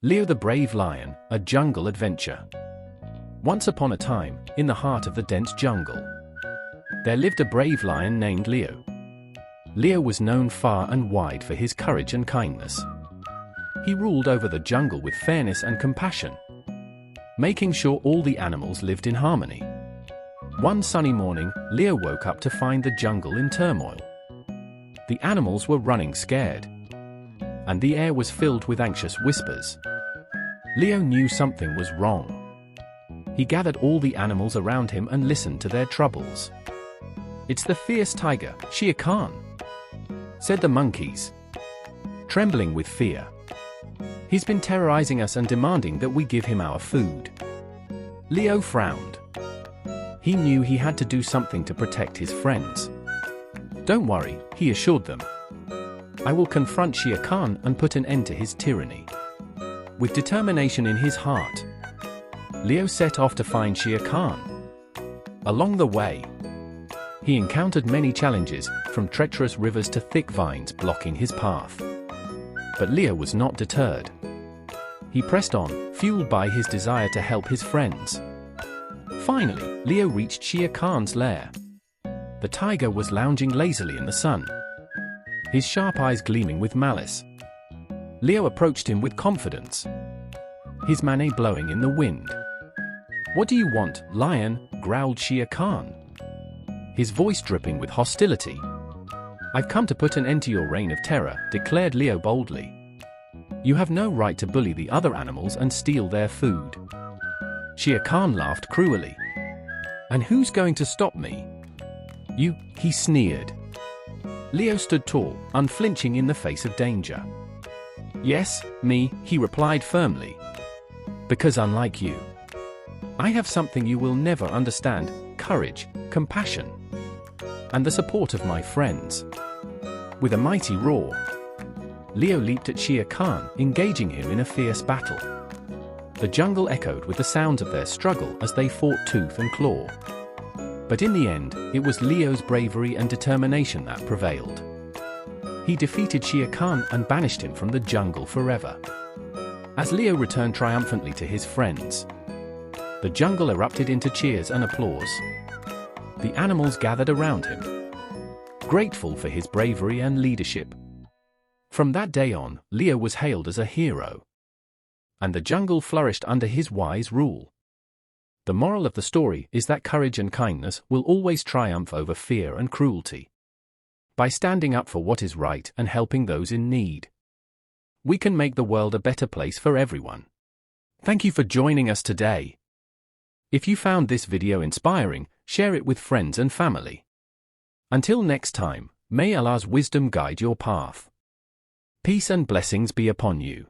Leo the Brave Lion, a jungle adventure. Once upon a time, in the heart of the dense jungle, there lived a brave lion named Leo. Leo was known far and wide for his courage and kindness. He ruled over the jungle with fairness and compassion, making sure all the animals lived in harmony. One sunny morning, Leo woke up to find the jungle in turmoil. The animals were running scared, and the air was filled with anxious whispers. Leo knew something was wrong. He gathered all the animals around him and listened to their troubles. "It's the fierce tiger, Shere Khan," said the monkeys, trembling with fear. "He's been terrorizing us and demanding that we give him our food." Leo frowned. He knew he had to do something to protect his friends. "Don't worry," he assured them. "I will confront Shere Khan and put an end to his tyranny." With determination in his heart, Leo set off to find Shere Khan. Along the way, he encountered many challenges, from treacherous rivers to thick vines blocking his path. But Leo was not deterred. He pressed on, fueled by his desire to help his friends. Finally, Leo reached Shere Khan's lair. The tiger was lounging lazily in the sun, his sharp eyes gleaming with malice. Leo approached him with confidence, his mane blowing in the wind. "What do you want, lion?" growled Shere Khan, his voice dripping with hostility. "I've come to put an end to your reign of terror," declared Leo boldly. "You have no right to bully the other animals and steal their food." Shere Khan laughed cruelly. "And who's going to stop me?" "You," he sneered. Leo stood tall, unflinching in the face of danger. "Yes, me," he replied firmly. "Because unlike you, I have something you will never understand: courage, compassion, and the support of my friends." With a mighty roar, Leo leaped at Shere Khan, engaging him in a fierce battle. The jungle echoed with the sounds of their struggle as they fought tooth and claw. But in the end, it was Leo's bravery and determination that prevailed. He defeated Shere Khan and banished him from the jungle forever. As Leo returned triumphantly to his friends, the jungle erupted into cheers and applause. The animals gathered around him, grateful for his bravery and leadership. From that day on, Leo was hailed as a hero, and the jungle flourished under his wise rule. The moral of the story is that courage and kindness will always triumph over fear and cruelty. By standing up for what is right and helping those in need, we can make the world a better place for everyone. Thank you for joining us today. If you found this video inspiring, share it with friends and family. Until next time, may Allah's wisdom guide your path. Peace and blessings be upon you.